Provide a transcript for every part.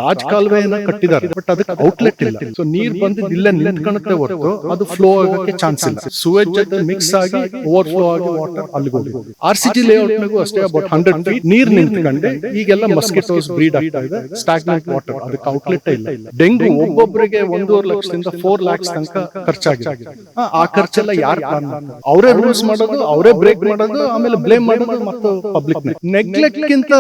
ರಾಜ್ ಕಾಲುವೆಯನ್ನ ಕಟ್ಟಿದ್ದಾರೆ, ಬಟ್ ಅದಕ್ಕೆ ಔಟ್ಲೆಟ್ ಇಲ್ಲ. ಸೊ ನೀರ್ ಬಂದಿದ್ದು ಇಲ್ಲೇ ನಿಂತ್ಕೊಳ್ಳುತ್ತೆ ಹೊರತು ಅದು ಫ್ಲೋ ಆಗಕ್ಕೆ ಚಾನ್ಸ್ ಇಲ್ಲ. ಸುವೇಜ್ ಜೊತೆ ಮಿಕ್ಸ್ ಆಗಿ ಓವರ್ ಫ್ಲೋ ಆಗಿ ವಾಟರ್ ಅಲ್ಲಿಗೆ ಹೋಗಿ RCG ಲೇಔಟ್ ನಾಗೂ ಅಷ್ಟೇ ಅಬೌಟ್ 100 ಫೀಟ್ ನೀರ್ ನಿಂತ್ಕೊಂಡೆ ಈಗೆಲ್ಲ ಮಸ್ಕಿಟೋಸ್ ಬ್ರೀಡ್ ಆಗ್ತಾ ಇದೆ. ಸ್ಟಾಗ್ನೆಂಟ್ ವಾಟರ್, ಅದಕ್ಕೆ ಔಟ್ಲೆಟ್ ಇಲ್ಲ. ಡೆಂಗು ಒಬ್ಬೊಬ್ಬರಿಗೆ 1.5 ಲಕ್ಷದಿಂದ 4 lakhs ತನಕ ಖರ್ಚಾಗಿದೆ. ಆ ಖರ್ಚೆಲ್ಲ ಯಾರು ಪ್ಲಾನ್ ಮಾಡ್ತಾರೆ? ಅವರೇ ರೂಲ್ಸ್ ಮಾಡೋದು, ಅವರೇ ಬ್ರೇಕ್ ಮಾಡೋದು, ಆಮೇಲೆ ಬ್ಲೇಮ್ ಮಾಡೋದು ಮತ್ತು ಪಬ್ಲಿಕ್ ನೆಗ್ಲೆಕ್ಟ್ ಗಿಂತ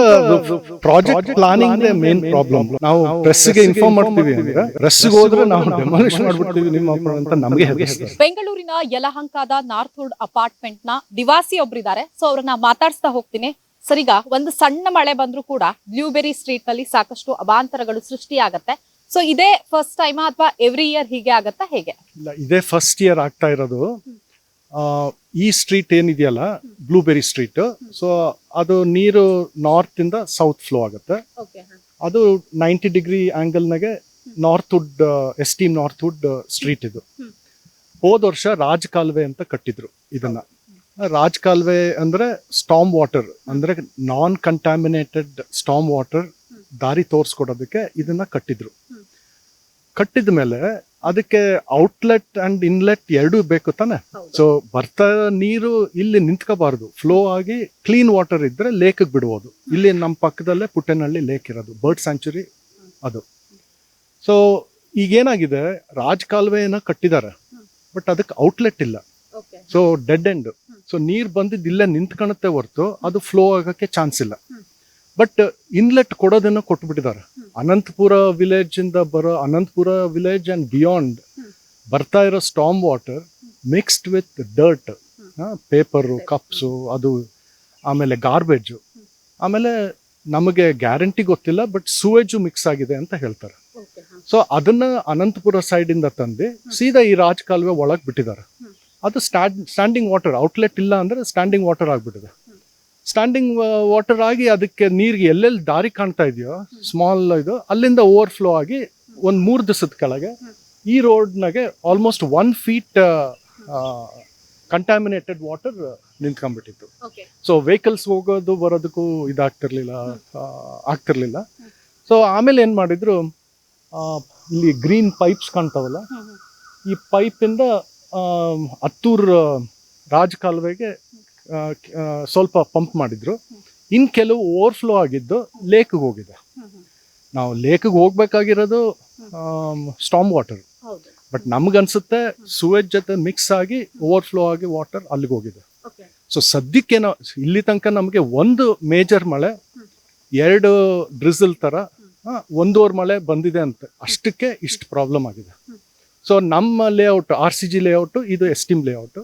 ಪ್ರಾಜೆಕ್ಟ್ ಪ್ಲಾನಿಂಗ್ ಮೇನ್ ಪ್ರಾಬ್ಲಮ್. ನಾವು ಪ್ರೆಸ್ಗೆ ಇನ್ಫಾರ್ಮ್ ಮಾಡ್ತೀವಿ ಅಂದ್ರೆ ಪ್ರೆಸ್ಗೆ ಹೋದ್ರೆ ನಾವು ಡೆಮಾಲಿಷ್ ಮಾಡ್ಬಿಡ್ತೀವಿ ನಿಮ್ಮ ಅಂತ ನಮಗೆ ಹೆದರಿಸ್ತಾರೆ. ಬೆಂಗಳೂರಿನ ಯಲಹಂಕದ ನಾರ್ಥ್ವುಡ್ ಅಪಾರ್ಟ್ಮೆಂಟ್ ನ ನಿವಾಸಿ ಒಬ್ರಿದ್ದಾರೆ. ಸೊ ಅವ್ರನ್ನ ಮಾತಾಡ್ಸ್ತಾ ಹೋಗ್ತೀನಿ. ಸರ್, ಈಗ ಒಂದು ಸಣ್ಣ ಮಳೆ ಬಂದ್ರೂ ಕೂಡ ಬ್ಲೂಬೆರಿ ಸ್ಟ್ರೀಟ್ ನಲ್ಲಿ ಸಾಕಷ್ಟು ಅವಾಂತರಗಳು ಸೃಷ್ಟಿಯಾಗತ್ತೆ. ಸೊ ಇದೇ ಫಸ್ಟ್ ಟೈಮ್ ಅಥವಾ ಎವ್ರಿ ಇಯರ್ ಹೀಗೆ ಆಗತ್ತಾ, ಹೇಗೆ? ಇಲ್ಲ, ಇದೇ ಫಸ್ಟ್ ಇಯರ್ ಆಗ್ತಾ ಇರೋದು. ಈ ಸ್ಟ್ರೀಟ್ ಏನಿದೆಯಲ್ಲ, ಬ್ಲೂಬೆರಿ ಸ್ಟ್ರೀಟ್, ಸೊ ಅದು ನೀರು ನಾರ್ತ್ ಇಂದ ಸೌತ್ ಫ್ಲೋ ಆಗುತ್ತೆ. ಅದು 90 ಡಿಗ್ರಿ ಆಂಗಲ್ನಾಗೆ ನಾರ್ಥ್ವುಡ್, ಎಸ್ಟೀಮ್ ನಾರ್ಥ್ವುಡ್ ಸ್ಟ್ರೀಟ್ ಇದು. ಹೋದ ವರ್ಷ ರಾಜ್ ಕಾಲುವೆ ಅಂತ ಕಟ್ಟಿದ್ರು ಇದನ್ನ. ರಾಜ್ ಕಾಲುವೆ ಅಂದ್ರೆ ಸ್ಟಾಮ್ ವಾಟರ್, ಅಂದ್ರೆ ನಾನ್ ಕಂಟಾಮಿನೇಟೆಡ್ ಸ್ಟಾಮ್ ವಾಟರ್ ದಾರಿ ತೋರಿಸ್ಕೊಡೋದಕ್ಕೆ ಇದನ್ನ ಕಟ್ಟಿದ್ರು. ಕಟ್ಟಿದ ಮೇಲೆ ಅದಕ್ಕೆ ಔಟ್ಲೆಟ್ ಅಂಡ್ ಇನ್ಲೆಟ್ ಎರಡೂ ಬೇಕು ತಾನೆ. ಸೊ ಬರ್ತಾ ನೀರು ಇಲ್ಲಿ ನಿಂತ್ಕೋಬಾರ್ದು, ಫ್ಲೋ ಆಗಿ ಕ್ಲೀನ್ ವಾಟರ್ ಇದ್ರೆ ಲೇಕ್ ಬಿಡ್ಬೋದು. ಇಲ್ಲಿ ನಮ್ಮ ಪಕ್ಕದಲ್ಲೇ ಪುಟ್ಟೆನಹಳ್ಳಿ ಲೇಕ್ ಇರೋದು, ಬರ್ಡ್ ಸ್ಯಾಂಚುರಿ ಅದು. ಸೊ ಈಗೇನಾಗಿದೆ, ರಾಜ್ ಕಾಲುವೆನ ಕಟ್ಟಿದ್ದಾರೆ, ಬಟ್ ಅದಕ್ಕೆ ಔಟ್ಲೆಟ್ ಇಲ್ಲ. So dead end. ಸೊ ನೀರ್ ಬಂದಿದ್ದು ಇಲ್ಲೇ ನಿಂತ್ಕೊಳುತ್ತೆ ಹೊರತು ಅದು ಫ್ಲೋ ಆಗಕ್ಕೆ ಚಾನ್ಸ್ ಇಲ್ಲ. ಬಟ್ ಇನ್ಲೆಟ್ ಕೊಡೋದನ್ನ ಕೊಟ್ಬಿಟ್ಟಿದ್ದಾರೆ. ಅನಂತಪುರ ವಿಲೇಜ್ ಇಂದ ಬರೋ, ಅನಂತಪುರ ವಿಲೇಜ್ ಅಂಡ್ ಬಿಯಾಂಡ್ ಬರ್ತಾ ಇರೋ storm water mixed with dirt, paper, cups, ಅದು ಆಮೇಲೆ ಗಾರ್ಬೇಜು, ಆಮೇಲೆ ನಮಗೆ ಗ್ಯಾರಂಟಿ ಗೊತ್ತಿಲ್ಲ, ಬಟ್ ಸುವೇಜು ಮಿಕ್ಸ್ ಆಗಿದೆ ಅಂತ ಹೇಳ್ತಾರೆ. ಸೊ ಅದನ್ನ ಅನಂತಪುರ ಸೈಡ್ ಇಂದ ತಂದು ಸೀದಾ ಈ ರಾಜ್ ಕಾಲುವೆ ಒಳಗೆ ಬಿಟ್ಟಿದ್ದಾರೆ. ಅದು ಸ್ಟ್ಯಾಂಡಿಂಗ್ ವಾಟರ್, ಔಟ್ಲೆಟ್ ಇಲ್ಲ ಅಂದ್ರೆ ಸ್ಟ್ಯಾಂಡಿಂಗ್ ವಾಟರ್ ಆಗ್ಬಿಟ್ಟಿದೆ. ಸ್ಟ್ಯಾಂಡಿಂಗ್ ವಾಟರ್ ಆಗಿ ಅದಕ್ಕೆ ನೀರಿಗೆ ಎಲ್ಲೆಲ್ಲಿ ದಾರಿ ಕಾಣ್ತಾ ಇದೆಯೋ ಸ್ಮಾಲ್ ಇದು, ಅಲ್ಲಿಂದ ಓವರ್ಫ್ಲೋ ಆಗಿ ಒಂದು 3 ದಿವಸದ ಕೆಳಗೆ ಈ ರೋಡ್ನಾಗೆ ಆಲ್ಮೋಸ್ಟ್ 1 feet ಕಂಟಾಮಿನೇಟೆಡ್ ವಾಟರ್ ನಿಂತ್ಕೊಂಡ್ಬಿಟ್ಟಿತ್ತು. ಸೊ ವೆಹಿಕಲ್ಸ್ ಹೋಗೋದು ಬರೋದಕ್ಕೂ ಆಗ್ತಿರ್ಲಿಲ್ಲ. ಸೊ ಆಮೇಲೆ ಏನು ಮಾಡಿದ್ರು, ಇಲ್ಲಿ ಗ್ರೀನ್ ಪೈಪ್ಸ್ ಕಾಣ್ತಾವಲ್ಲ, ಈ ಪೈಪಿಂದ ಹತ್ತೂರ್ ರಾಜ್ ಕಾಲುವೆಗೆ ಸ್ವಲ್ಪ ಪಂಪ್ ಮಾಡಿದ್ರು. ಇನ್ ಕೆಲವು ಓವರ್ಫ್ಲೋ ಆಗಿದ್ದು ಲೇಕ್ಗೆ ಹೋಗಿದೆ. ನಾವು ಲೇಕ್ಗೆ ಹೋಗ್ಬೇಕಾಗಿರೋದು ಸ್ಟಾಮ್ ವಾಟರ್, ಬಟ್ ನಮ್ಗನ್ಸುತ್ತೆ ಸುವೇಜ್ ಜೊತೆ ಮಿಕ್ಸ್ ಆಗಿ ಓವರ್ಫ್ಲೋ ಆಗಿ ವಾಟರ್ ಅಲ್ಲಿಗೆ ಹೋಗಿದೆ. ಸೊ ಸದ್ಯಕ್ಕೇನೋ ಇಲ್ಲಿ ತನಕ ನಮಗೆ ಒಂದು ಮೇಜರ್ ಮಳೆ, 2 ಡ್ರಿಸಲ್ ತರ 1.5 ಮಳೆ ಬಂದಿದೆ ಅಂತ, ಅಷ್ಟಕ್ಕೆ ಇಷ್ಟು ಪ್ರಾಬ್ಲಮ್ ಆಗಿದೆ. ಸೊ ನಮ್ಮ ಲೇಔಟ್ RCG ಲೇಔಟ್, ಇದು ಎಸ್ಟೀಮ್ ಲೇಔಟ್.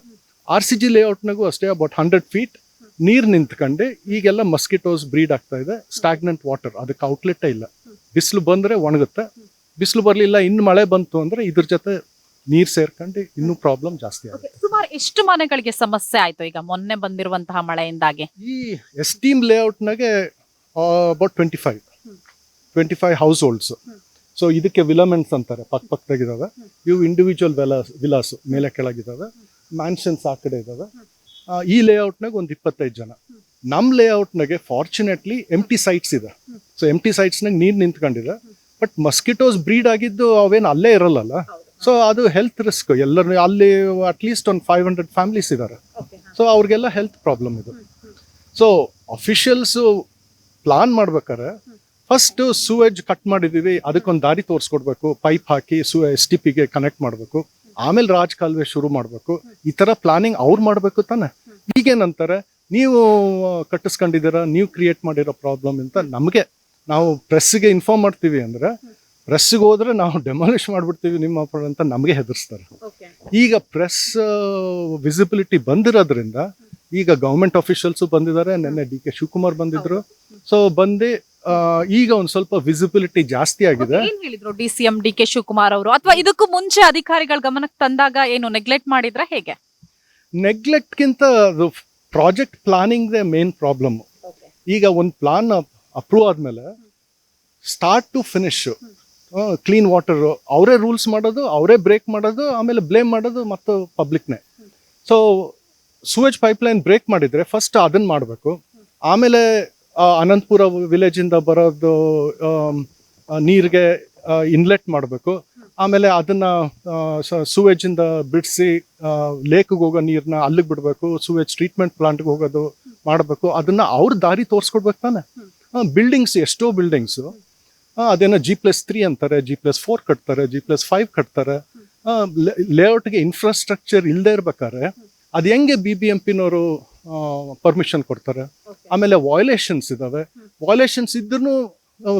RCG ಲೇಔಟ್ನಾಗೂ ಅಷ್ಟೇ ಅಬೌಟ್ 100 feet ನೀರ್ ನಿಂತ್ಕೊಂಡೆ ಈಗೆಲ್ಲ ಮಸ್ಕಿಟೋಸ್ ಬ್ರೀಡ್ ಆಗ್ತಾ ಇದೆ. ಸ್ಟಾಗ್ನೆಂಟ್ ವಾಟರ್, ಅದಕ್ಕೆ ಔಟ್ಲೆಟ್ ಇಲ್ಲ. ಬಿಸಿಲು ಬಂದ್ರೆ ಒಣಗುತ್ತೆ, ಬಿಸಿಲು ಬರ್ಲಿಲ್ಲ, ಇನ್ನು ಮಳೆ ಬಂತು ಅಂದ್ರೆ ಇದ್ರ ಜೊತೆ ನೀರ್ ಸೇರ್ಕೊಂಡು ಇನ್ನೂ ಪ್ರಾಬ್ಲಮ್ ಜಾಸ್ತಿ ಆಗುತ್ತೆ. ಸುಮಾರು ಎಷ್ಟು ಮನೆಗಳಿಗೆ ಸಮಸ್ಯೆ ಆಯ್ತು ಈಗ ಮೊನ್ನೆ ಬಂದಿರುವಂತಹ ಮಳೆಯಿಂದಾಗಿ? ಈ ಎಸ್ಟೀಮ್ ಲೇಔಟ್ನಾಗೆ ಅಬೌಟ್ 25 ಹೌಸ್ ಹೋಲ್ಡ್ಸ್. ಸೊ ಇದಕ್ಕೆ ವಿಲಮೆಂಟ್ಸ್ ಅಂತಾರೆ, ಪಕ್ಕದಾಗಿದ್ದಾವೆ. ಇವು ಇಂಡಿವಿಜುವಲ್ ವಿಲಾಸ್ ಮೇಲೆ ಕೆಳಗಿದ್ದಾವೆ, ಮ್ಯಾನ್ಷನ್ಸ್ ಆ ಕಡೆ ಇದ್ದಾವೆ. ಈ ಲೇಔಟ್ನಾಗ ಒಂದು 25 ಜನ. ನಮ್ಮ ಲೇಔಟ್ನಾಗೆ ಫಾರ್ಚುನೇಟ್ಲಿ ಎಂಟಿ ಸೈಟ್ಸ್ ಇದೆ. ಸೊ ಎಂಟಿ ಸೈಟ್ಸ್ನಾಗ ನೀರು ನಿಂತ್ಕೊಂಡಿದೆ, ಬಟ್ ಮಸ್ಕಿಟೋಸ್ ಬ್ರೀಡ್ ಆಗಿದ್ದು ಅವೇನು ಅಲ್ಲೇ ಇರಲ್ಲ. ಸೊ ಅದು ಹೆಲ್ತ್ ರಿಸ್ಕ್. ಎಲ್ಲರೂ ಅಲ್ಲಿ ಅಟ್ಲೀಸ್ಟ್ ಒಂದು 500 ಫ್ಯಾಮಿಲೀಸ್ ಇದ್ದಾರೆ. ಸೊ ಅವ್ರಿಗೆಲ್ಲ ಹೆಲ್ತ್ ಪ್ರಾಬ್ಲಮ್ ಇದು. ಸೊ ಅಫಿಷಿಯಲ್ಸು ಪ್ಲಾನ್ ಮಾಡ್ಬೇಕಾರೆ ಫಸ್ಟ್ ಸುವೇಜ್ ಕಟ್ ಮಾಡಿದೀವಿ, ಅದಕ್ಕೊಂದು ದಾರಿ ತೋರಿಸ್ಕೊಡ್ಬೇಕು, ಪೈಪ್ ಹಾಕಿ STPಗೆ ಕನೆಕ್ಟ್ ಮಾಡಬೇಕು, ಆಮೇಲೆ ರಾಜ್ ಕಾಲುವೆ ಶುರು ಮಾಡಬೇಕು. ಈ ತರ ಪ್ಲಾನಿಂಗ್ ಅವ್ರು ಮಾಡಬೇಕು ತಾನೆ. ಈಗೇನಂತಾರೆ, ನೀವು ಕಟ್ಟಿಸ್ಕೊಂಡಿದ್ದೀರಾ, ನೀವು ಕ್ರಿಯೇಟ್ ಮಾಡಿರೋ ಪ್ರಾಬ್ಲಮ್ ಅಂತ ನಮಗೆ, ನಾವು ಪ್ರೆಸ್ಗೆ ಇನ್ಫಾರ್ಮ್ ಮಾಡ್ತೀವಿ ಅಂದ್ರೆ ಪ್ರೆಸ್ಗೆ ಹೋದ್ರೆ ನಾವು ಡೆಮಾಲಿಷ್ ಮಾಡ್ಬಿಡ್ತೀವಿ ನಿಮ್ಮ ಅಂತ ನಮಗೆ ಹೆದರ್ಸ್ತಾರೆ. ಈಗ ಪ್ರೆಸ್ ವಿಸಿಬಿಲಿಟಿ ಬಂದಿರೋದ್ರಿಂದ ಈಗ ಗೌರ್ಮೆಂಟ್ ಅಫಿಷಿಯಲ್ಸು ಬಂದಿದ್ದಾರೆ. ನಿನ್ನೆ DK ಶಿವಕುಮಾರ್ ಬಂದಿದ್ರು. ಸೊ ಬಂದು ಈಗ ಒಂದ್ ಸ್ವಲ್ಪ ವಿಸಿಬಿಲಿಟಿ ಜಾಸ್ತಿ ಆಗಿದೆ. ಏನ್ ಹೇಳಿದ್ರು DCM DK ಶಿವಕುಮಾರ್ ಅವರು? ಅಥವಾ ಇದಕ್ಕೂ ಮುಂಚೆ ಅಧಿಕಾರಿಗಳ ಗಮನಕ್ಕೆ ತಂದಾಗ ಏನು ನೆಗ್ಲೆಕ್ಟ್ ಮಾಡಿದ್ರ, ಹೇಗೆ? ನೆಗ್ಲೆಕ್ಟ್ ಗಿಂತ ಪ್ರಾಜೆಕ್ಟ್ ಪ್ಲಾನಿಂಗ್ ಮೇನ್ ಪ್ರಾಬ್ಲಮ್. ಈಗ ಒಂದು ಪ್ಲಾನ್ ಅಪ್ರೂವ್ ಆದ್ಮೇಲೆ start to finish clean water ಅವರೇ ರೂಲ್ಸ್ ಮಾಡೋದು, ಅವರೇ ಬ್ರೇಕ್ ಮಾಡೋದು, ಆಮೇಲೆ ಬ್ಲೇಮ್ ಮಾಡೋದು ಮತ್ತು ಪಬ್ಲಿಕ್ನೇ. ಸೊ ಸೂವೇಜ್ ಪೈಪ್ಲೈನ್ ಬ್ರೇಕ್ ಮಾಡಿದ್ರೆ ಫಸ್ಟ್ ಅದನ್ನ ಮಾಡಬೇಕು. ಆಮೇಲೆ ಅನಂತಪುರ ವಿಲೇಜ್ ಇಂದ ಬರೋದು ನೀರಿಗೆ ಇನ್ಲೆಟ್ ಮಾಡಬೇಕು. ಆಮೇಲೆ ಅದನ್ನ ಸೂವೇಜ್ ಇಂದ ಬಿಡಿಸಿ ಲೇಕ್ಗೆ ಹೋಗೋ ನೀರನ್ನ ಅಲ್ಲಿಗೆ ಬಿಡಬೇಕು. ಸೂವೇಜ್ ಟ್ರೀಟ್ಮೆಂಟ್ ಪ್ಲಾಂಟ್ಗೆ ಹೋಗೋದು ಮಾಡಬೇಕು. ಅದನ್ನ ಅವ್ರ ದಾರಿ ತೋರಿಸ್ಕೊಡ್ಬೇಕು ತಾನೆ. ಬಿಲ್ಡಿಂಗ್ಸ್ ಎಷ್ಟೋ ಬಿಲ್ಡಿಂಗ್ಸು ಅದೇನೋ G+3 ಅಂತಾರೆ, G+4 ಕಟ್ತಾರೆ, G+5 ಕಟ್ತಾರೆ. ಲೇಔಟ್ಗೆ ಇನ್ಫ್ರಾಸ್ಟ್ರಕ್ಚರ್ ಇಲ್ಲದೆ ಇರ್ಬೇಕಾದ್ರೆ ಅದು ಹೆಂಗೆ BBMPನವರು ಪರ್ಮಿಷನ್ ಕೊಡ್ತಾರೆ? ಆಮೇಲೆ ವಯೋಲೇಷನ್ಸ್ ಇದಾವೆ. ವಯೋಲೇಷನ್ಸ್ ಇದ್ರೂ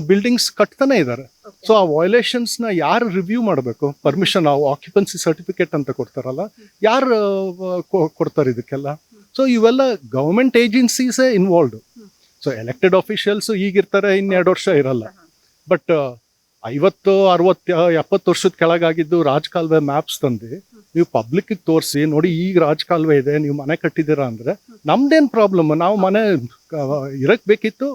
ಬಿಲ್ಡಿಂಗ್ಸ್ ಕಟ್ತಾನೆ ಇದ್ದಾರೆ. ಸೊ ಆ ವಯೋಲೇಷನ್ಸ್ ನ ಯಾರು ರಿವ್ಯೂ ಮಾಡಬೇಕು? ಪರ್ಮಿಷನ್ ಆಕ್ಯುಪೆನ್ಸಿ ಸರ್ಟಿಫಿಕೇಟ್ ಅಂತ ಕೊಡ್ತಾರಲ್ಲ, ಯಾರು ಕೊಡ್ತಾರೆ ಇದಕ್ಕೆಲ್ಲ? ಸೊ ಇವೆಲ್ಲ ಗವರ್ಮೆಂಟ್ ಏಜೆನ್ಸೀಸೇ ಇನ್ವಾಲ್ವ್ಡ್. ಸೊ ಎಲೆಕ್ಟೆಡ್ ಅಫಿಷಿಯಲ್ಸ್ ಈಗಿರ್ತಾರೆ, 2 ವರ್ಷ ಇರಲ್ಲ. ಬಟ್ 50, 60, 70 ವರ್ಷದ ಕೆಳಗಾಗಿದ್ದು ರಾಜಕಾಲುವೆ ಮ್ಯಾಪ್ಸ್ ತಂದು ನೀವು ಪಬ್ಲಿಕ್ ತೋರಿಸಿ, ನೋಡಿ ಈಗ ರಾಜಕಾಲುವೆ ಇದೆ, ನೀವು ಮನೆ ಕಟ್ಟಿದ್ದೀರಾ ಅಂದ್ರೆ ನಮ್ದೇನ್ ಪ್ರಾಬ್ಲಮ್? ನಾವು ಮನೆ ಇರಕ್ ಬೇಕಿತ್ತು,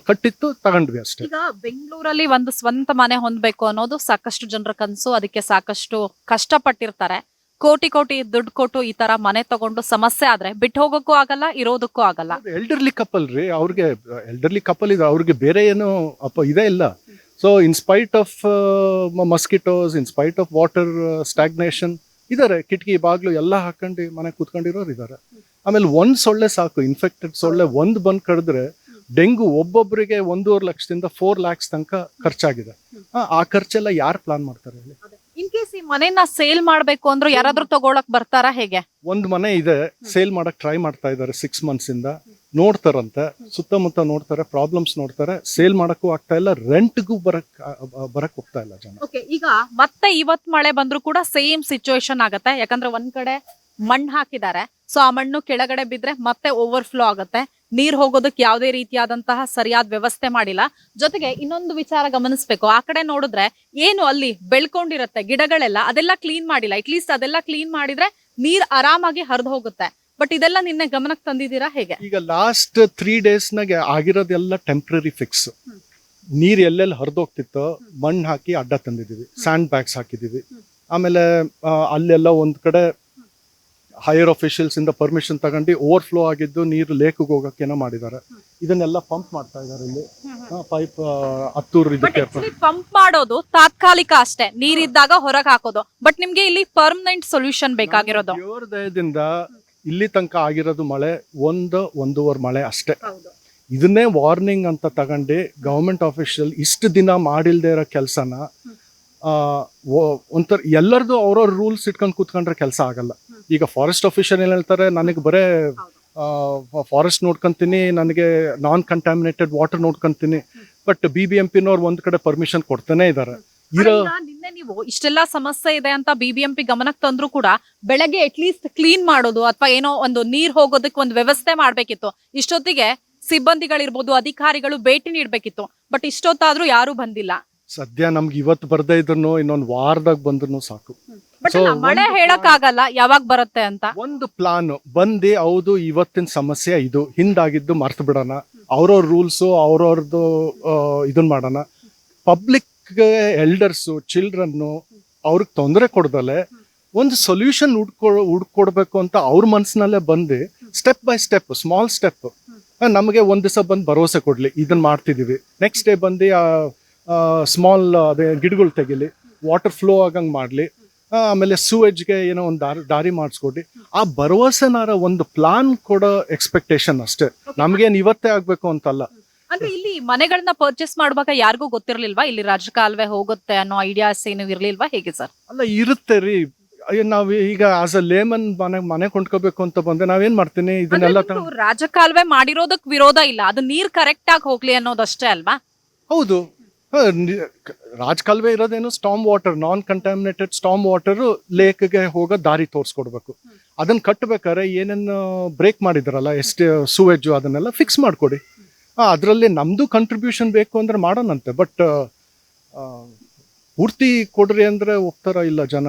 ಕಟ್ಟಿತ್ತು, ತಗೊಂಡ್ವಿ ಅಷ್ಟೇ. ಈಗ ಬೆಂಗಳೂರಲ್ಲಿ ಒಂದು ಸ್ವಂತ ಮನೆ ಹೊಂದಬೇಕು ಅನ್ನೋದು ಸಾಕಷ್ಟು ಜನರ ಕನಸು. ಅದಕ್ಕೆ ಸಾಕಷ್ಟು ಕಷ್ಟಪಟ್ಟಿರ್ತಾರೆ. ಕೋಟಿ ದುಡ್ಡು ಕೊಟ್ಟು ಈ ತರ ಮನೆ ತಗೊಂಡು ಸಮಸ್ಯೆ ಆದ್ರೆ ಬಿಟ್ಟು ಹೋಗೋಕ್ಕೂ ಆಗಲ್ಲ, ಇರೋದಕ್ಕೂ ಆಗಲ್ಲ. ಎಲ್ಡರ್ಲಿ ಕಪಲ್ ರೀ, ಅವ್ರಿಗೆ ಎಲ್ಡರ್ಲಿ ಕಪಲ್ ಇದೆ, ಅವ್ರಿಗೆ ಬೇರೆ ಏನು ಇದೇ ಇಲ್ಲ. So in spite of mosquitoes, in spite of water stagnation ಇದಾರೆ. ಕಿಟಕಿ ಬಾಗ್ಲು ಎಲ್ಲ ಹಾಕೊಂಡು ಮನೆ ಕೂತ್ಕೊಂಡಿರೋರು ಇದಾರೆ. ಆಮೇಲೆ ಒಂದ್ ಸೊಳ್ಳೆ ಸಾಕು, ಇನ್ಫೆಕ್ಟೆಡ್ ಸೊಳ್ಳೆ ಒಂದ್ ಬಂದ್ ಕಡಿದ್ರೆ ಡೆಂಗು ಒಬ್ಬೊಬ್ಬರಿಗೆ 1.5 ಲಕ್ಷದಿಂದ 4 lakhs ತನಕ ಖರ್ಚಾಗಿದೆ. ಆ ಖರ್ಚೆಲ್ಲ ಯಾರು ಪ್ಲಾನ್ ಮಾಡ್ತಾರೆ ಹೇಳಿ? ಇನ್ ಕೇಸ್ ಈ ಮನೆನ ಸೇಲ್ ಮಾಡ್ಬೇಕು ಅಂದ್ರೆ ಯಾರಾದ್ರೂ ತಗೊಳಕ್ ಬರ್ತಾರಾ ಹೇಗೆ? ಒಂದ್ ಮನೆ ಇದೆ, ಸೇಲ್ ಮಾಡಕ್ ಟ್ರೈ ಮಾಡ್ತಾ ಇದ್ದಾರೆ 6 months ಇಂದ. ನೋಡ್ತಾರಂತೆ, ಸುತ್ತಮುತ್ತ ನೋಡ್ತಾರೆ, ಪ್ರಾಬ್ಲಮ್ಸ್ ನೋಡ್ತಾರೆ. ಸೇಲ್ ಮಾಡಕ್ಕೂ ಆಗ್ತಾ ಇಲ್ಲ, ರೆಂಟ್ಗೂ ಬರಕ್ ಹೋಗ್ತಾ ಇಲ್ಲ ಜನ. ಈಗ ಮತ್ತೆ ಇವತ್ ಮಳೆ ಬಂದ್ರು ಕೂಡ ಸೇಮ್ ಸಿಚುವೇಶನ್ ಆಗತ್ತೆ. ಯಾಕಂದ್ರೆ ಒಂದ್ ಕಡೆ ಮಣ್ಣು ಹಾಕಿದ್ದಾರೆ, ಸೊ ಆ ಮಣ್ಣು ಕೆಳಗಡೆ ಬಿದ್ರೆ ಮತ್ತೆ ಓವರ್ಫ್ಲೋ ಆಗುತ್ತೆ. ನೀರ್ ಹೋಗೋದಕ್ಕೆ ಯಾವುದೇ ರೀತಿಯಾದಂತಹ ಸರಿಯಾದ ವ್ಯವಸ್ಥೆ ಮಾಡಿಲ್ಲ. ಜೊತೆಗೆ ಇನ್ನೊಂದು ವಿಚಾರ ಗಮನಿಸ್ಬೇಕು, ಆ ಕಡೆ ನೋಡಿದ್ರೆ ಏನು ಅಲ್ಲಿ ಬೆಳ್ಕೊಂಡಿರತ್ತೆ ಗಿಡಗಳೆಲ್ಲ, ಅದೆಲ್ಲ ಕ್ಲೀನ್ ಮಾಡಿಲ್ಲ. ಅಟ್ಲೀಸ್ಟ್ ಅದೆಲ್ಲ ಕ್ಲೀನ್ ಮಾಡಿದ್ರೆ ನೀರ್ ಆರಾಮಾಗಿ ಹರಿದು ಹೋಗುತ್ತೆ. ಬಟ್ ಇದೆಲ್ಲ ನಿನ್ನೆ ಗಮನಕ್ಕೆ ತಂದಿದ್ದೀರಾ ಹೇಗೆ? ಈಗ ಲಾಸ್ಟ್ 3 days ನಾಗೆ ಆಗಿರೋದೆಲ್ಲ ಟೆಂಪ್ರರಿ ಫಿಕ್ಸ್. ನೀರ್ ಎಲ್ಲೆಲ್ಲಿ ಹರಿದೋಗ್ತಿತ್ತೋ ಮಣ್ಣು ಹಾಕಿ ಅಡ್ಡ ತಂದಿದೀವಿ, ಸ್ಯಾಂಡ್ ಬ್ಯಾಗ್ಸ್ ಹಾಕಿದೀವಿ. ಆಮೇಲೆ ಅಲ್ಲೆಲ್ಲ ಒಂದ್ ಕಡೆ ಹೈಯರ್ ಅಫಿಷಿಯಲ್ಸ್ ಇಂದ ಪರ್ಮಿಷನ್ ತಗೊಂಡು ಓವರ್ಫ್ಲೋ ಆಗಿದ್ದು ನೀರು ಲೇಕ್ಗೆ ಹೋಗಕ್ಕೇನೋ ಮಾಡಿದ್ದಾರೆ. ಇದನ್ನೆಲ್ಲ ಪಂಪ್ ಮಾಡ್ತಾ ಇದ್ದಾರೆ ಇಲ್ಲಿ, ಪೈಪ್ ಹತ್ತೂರು ಇದಕ್ಕೆ ಪಂಪ್ ಮಾಡೋದು ತಾತ್ಕಾಲಿಕ ಅಷ್ಟೇ, ನೀರಿದ್ದಾಗ ಹೊರಗೆ ಹಾಕೋದು. ಬಟ್ ನಿಮ್ಗೆ ಇಲ್ಲಿ ಪರ್ಮನೆಂಟ್ ಸೊಲ್ಯೂಷನ್ ಬೇಕಾಗಿರೋದು. ದೇವರ ದಯದಿಂದ ಇಲ್ಲಿ ತನಕ ಆಗಿರೋದು ಮಳೆ 1-1.5 ಮಳೆ ಅಷ್ಟೇ. ಇದನ್ನೇ ವಾರ್ನಿಂಗ್ ಅಂತ ತಗೊಂಡು ಗವರ್ಮೆಂಟ್ ಆಫೀಷಿಯಲ್ ಇಷ್ಟು ದಿನ ಮಾಡಿಲ್ದೇ ಇರೋ ಕೆಲಸನ ಒಂಥರ ಎಲ್ಲರದು ಅವ್ರವ್ರ ರೂಲ್ಸ್ ಇಟ್ಕೊಂಡು ಕೂತ್ಕೊಂಡ್ರೆ ಕೆಲಸ ಆಗಲ್ಲ. ಈಗ ಫಾರೆಸ್ಟ್ ಆಫೀಷಿಯಲ್ ಏನ್ ಹೇಳ್ತಾರೆ, ನನಗೆ ಬರೇ ಫಾರೆಸ್ಟ್ ನೋಡ್ಕೊಂತೀನಿ, ನನಗೆ ನಾನ್ ಕಂಟಾಮಿನೇಟೆಡ್ ವಾಟರ್ ನೋಡ್ಕೊಂತೀನಿ. ಬಟ್ BBMPನವ್ರು ಒಂದ್ ಕಡೆ ಪರ್ಮಿಷನ್ ಕೊಡ್ತಾನೆ ಇದಾರೆ. ನಿನ್ನೆ ನೀವು ಇಷ್ಟೆಲ್ಲಾ ಸಮಸ್ಯೆ ಇದೆ ಅಂತ BBMP ಗಮನಕ್ಕೆ ತಂದ್ರು ಕೂಡ ಬೆಳಗ್ಗೆ ಅಟ್ಲೀಸ್ಟ್ ಕ್ಲೀನ್ ಮಾಡೋದು ಅಥವಾ ಏನೋ ಒಂದು ನೀರ್ ಹೋಗೋದಕ್ಕೆ ಒಂದು ವ್ಯವಸ್ಥೆ ಮಾಡ್ಬೇಕಿತ್ತು. ಇಷ್ಟೊತ್ತಿಗೆ ಸಿಬ್ಬಂದಿಗಳಿರ್ಬೋದು, ಅಧಿಕಾರಿಗಳು ಭೇಟಿ ನೀಡ್ಬೇಕಿತ್ತು. ಬಟ್ ಇಷ್ಟೊತ್ತಾದ್ರೂ ಯಾರು ಬಂದಿಲ್ಲ. ಸದ್ಯ ನಮ್ಗೆ ಇವತ್ತು ಬರ್ದೇ ಇದ್ರು ಇನ್ನೊಂದು ವಾರದಾಗ ಬಂದ್ರು ಸಾಕು. ಮಳೆ ಹೇಳಕ್ ಆಗಲ್ಲ ಯಾವಾಗ ಬರುತ್ತೆ ಅಂತ. ಒಂದು ಪ್ಲಾನ್ ಬಂದಿ, ಹೌದು ಇವತ್ತಿನ ಸಮಸ್ಯೆ ಇದು, ಹಿಂದಾಗಿದ್ದು ಮರ್ತು ಬಿಡೋಣ, ಅವ್ರವ್ರ ರೂಲ್ಸು ಅವ್ರವ್ರದ್ದು ಇದನ್ ಮಾಡೋಣ. ಪಬ್ಲಿಕ್ ಎಲ್ಡರ್ಸು, ಚಿಲ್ಡ್ರನ್ನು ಅವ್ರಿಗೆ ತೊಂದರೆ ಕೊಡ್ದಲೆ ಒಂದು ಸೊಲ್ಯೂಷನ್ ಹುಡ್ಕೊಡ್ಬೇಕು ಅಂತ ಅವ್ರ ಮನ್ಸಿನಲ್ಲೇ ಬಂದು step by step, small step, ನಮಗೆ ಒಂದ್ ದಿವಸ ಬಂದು ಭರವಸೆ ಕೊಡ್ಲಿ ಇದನ್ನ ಮಾಡ್ತಿದೀವಿ, ನೆಕ್ಸ್ಟ್ ಡೇ ಬಂದು ಸ್ಮಾಲ್ ಅದೇ ಗಿಡಗಳು ತೆಗಿಲಿ, ವಾಟರ್ ಫ್ಲೋ ಆಗಂಗ್ ಮಾಡ್ಲಿ, ಆಮೇಲೆ ಸೂವೇಜ್ಗೆ ಏನೋ ಒಂದು ದಾರಿ ಮಾಡಿಸ್ಕೊಡಿ. ಆ ಭರವಸೆನಾರ ಒಂದು ಪ್ಲಾನ್ ಕೊಡೋ ಎಕ್ಸ್ಪೆಕ್ಟೇಷನ್ ಅಷ್ಟೇ. ನಮ್ಗೇನ್ ಇವತ್ತೇ ಆಗ್ಬೇಕು ಅಂತಲ್ಲ. ಅಂದ್ರೆ ಇಲ್ಲಿ ಮನೆಗಳನ್ನ ಪರ್ಚೇಸ್ ಮಾಡುವಾಗ ಯಾರಿಗೂ ಗೊತ್ತಿರ್ಲಿಲ್ವಾ ಇಲ್ಲಿ ರಾಜಕಾಲುವೆ ಹೋಗುತ್ತೆ ಅನ್ನೋ ಐಡಿಯಾಸ್ ಏನು ಇರ್ಲಿಲ್ವಾ ಹೇಗೆ ಸರ್? ಅಲ್ಲ, ಇರುತ್ತೆ ರೀ. ನಾವ್ ಈಗ ಆಸ್ ಅ ಲೇಮನ್ ಮನೆ ಕೊಂಡ್ಕೋಬೇಕು ಅಂತ ಬಂದ್ರೆ ನಾವೇನ್ ಮಾಡ್ತೀನಿ, ಇದನ್ನೆಲ್ಲ ರಾಜಕಾಲುವೆ ಮಾಡಿರೋದಕ್ ವಿರೋಧ ಇಲ್ಲ, ಅದು ನೀರ್ ಕರೆಕ್ಟ್ ಆಗಿ ಹೋಗ್ಲಿ ಅನ್ನೋದಷ್ಟೇ ಅಲ್ವಾ? ಹೌದು, ರಾಜಕಾಲುವೆ ಇರೋದೇನು ಸ್ಟಾಮ್ ವಾಟರ್, ನಾನ್ ಕಂಟಾಮಿನೇಟೆಡ್ ಸ್ಟಾಮ್ ವಾಟರ್ ಲೇಕ್ಗೆ ಹೋಗೋ ದಾರಿ ತೋರಿಸ್ಕೊಡ್ಬೇಕು. ಅದನ್ನ ಕಟ್ಟಬೇಕಾದ್ರೆ ಏನೇನು ಬ್ರೇಕ್ ಮಾಡಿದಾರಲ್ಲ, ಎಷ್ಟು ಸೂವೇಜು ಅದನ್ನೆಲ್ಲ ಫಿಕ್ಸ್ ಮಾಡ್ಕೊಡಿ. ಅದರಲ್ಲಿ ನಮ್ದು ಕಂಟ್ರಿಬ್ಯೂಷನ್ ಬೇಕು ಅಂದ್ರೆ ಮಾಡೋಣಂತೆ. ಬಟ್ ಪೂರ್ತಿ ಕೊಡ್ರಿ ಅಂದ್ರೆ ಒಪ್ತಾರ ಇಲ್ಲ ಜನ.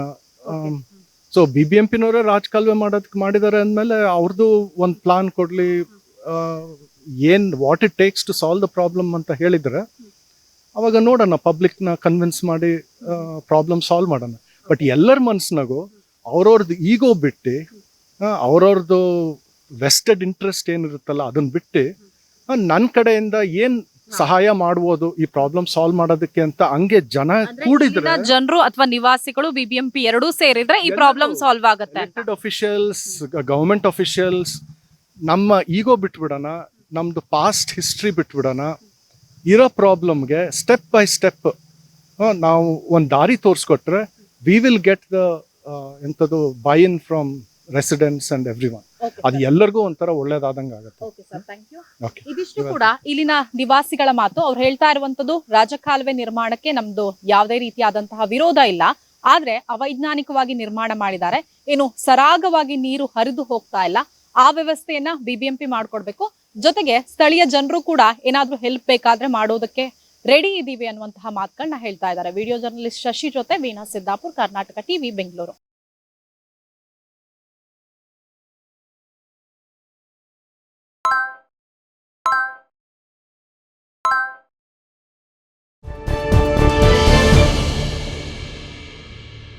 ಸೊ BBMPನವರೇ ರಾಜಕಾಲುವೆ ಮಾಡಿದ್ದಾರೆ ಅಂದಮೇಲೆ ಅವ್ರದ್ದು ಒಂದು ಪ್ಲಾನ್ ಕೊಡ್ಲಿ, what it takes to solve the problem ಅಂತ ಹೇಳಿದ್ರೆ ಅವಾಗ ನೋಡೋಣ, ಪಬ್ಲಿಕ್ನ ಕನ್ವಿನ್ಸ್ ಮಾಡಿ ಪ್ರಾಬ್ಲಮ್ ಸಾಲ್ವ್ ಮಾಡೋಣ. ಬಟ್ ಎಲ್ಲರ ಮನ್ಸಿನಾಗೂ ಅವ್ರವ್ರದ್ದು ಈಗೋ ಬಿಟ್ಟು, ಅವ್ರವ್ರದ್ದು ವೆಸ್ಟೆಡ್ ಇಂಟ್ರೆಸ್ಟ್ ಏನಿರುತ್ತಲ್ಲ ಅದನ್ನ ಬಿಟ್ಟು, ನನ್ನ ಕಡೆಯಿಂದ ಏನು ಸಹಾಯ ಮಾಡ್ಬೋದು ಈ ಪ್ರಾಬ್ಲಮ್ ಸಾಲ್ವ್ ಮಾಡೋದಕ್ಕೆ ಅಂತ ಹಂಗೆ ಜನ ಕೂಡಿದ್ರೆ ಜನರು ಅಥವಾ ನಿವಾಸಿಗಳು ಬಿಬಿಎಂಪಿ ಎರಡೂ ಸೇರಿದ್ರೆ ಈ ಪ್ರಾಬ್ಲಮ್ ಸಾಲ್ವ್ ಆಗುತ್ತೆ ಅಂತ. ಎಲೆಕ್ಟೆಡ್ ಅಫಿಷಿಯಲ್ಸ್, ಗವರ್ಮೆಂಟ್ ಅಫಿಷಿಯಲ್ಸ್, ನಮ್ಮ ಈಗೋ ಬಿಟ್ಬಿಡೋಣ, ನಮ್ದು ಪಾಸ್ಟ್ ಹಿಸ್ಟ್ರಿ ಬಿಟ್ಬಿಡೋಣ. ಇರೋ ಪ್ರಾಬ್ಲಮ್ಗೆ ಸ್ಟೆಪ್ ಬೈ ಸ್ಟೆಪ್ ನಾವು ಒಂದು ದಾರಿ ತೋರಿಸ್ಕೊಟ್ರೆ ವಿ ವಿಲ್ ಗೆಟ್ ದ ಎಂಥದ್ದು by in from residents and every one. ಅದು ಎಲ್ಲರಿಗೂ ಒಂಥರ ಒಳ್ಳೇದಾದಂಗೆ ಆಗುತ್ತೆ. Okay. ಇದಿಷ್ಟು ಕೂಡ ಇಲ್ಲಿನ ನಿವಾಸಿಗಳ ಮಾತು. ಅವ್ರು ಹೇಳ್ತಾ ಇರುವಂತದ್ದು ರಾಜಕಾಲುವೆ ನಿರ್ಮಾಣಕ್ಕೆ ನಮ್ದು ಯಾವುದೇ ರೀತಿಯಾದಂತಹ ವಿರೋಧ ಇಲ್ಲ, ಆದ್ರೆ ಅವೈಜ್ಞಾನಿಕವಾಗಿ ನಿರ್ಮಾಣ ಮಾಡಿದ್ದಾರೆ, ಏನು ಸರಾಗವಾಗಿ ನೀರು ಹರಿದು ಹೋಗ್ತಾ ಇಲ್ಲ. ಆ ವ್ಯವಸ್ಥೆಯನ್ನ ಬಿಬಿಎಂಪಿ ಮಾಡ್ಕೊಡ್ಬೇಕು. ಜೊತೆಗೆ ಸ್ಥಳೀಯ ಜನರು ಕೂಡ ಏನಾದ್ರೂ ಹೆಲ್ಪ್ ಬೇಕಾದ್ರೆ ಮಾಡೋದಕ್ಕೆ ರೆಡಿ ಇದೀವಿ ಅನ್ನುವಂತಹ ಮಾತುಗಳನ್ನ ಹೇಳ್ತಾ ಇದ್ದಾರೆ. ವಿಡಿಯೋ ಜರ್ನಲಿಸ್ಟ್ ಶಶಿ ಜೊತೆ ವೀಣಾ ಸಿದ್ದಾಪುರ್, ಕರ್ನಾಟಕ ಟಿವಿ, ಬೆಂಗಳೂರು.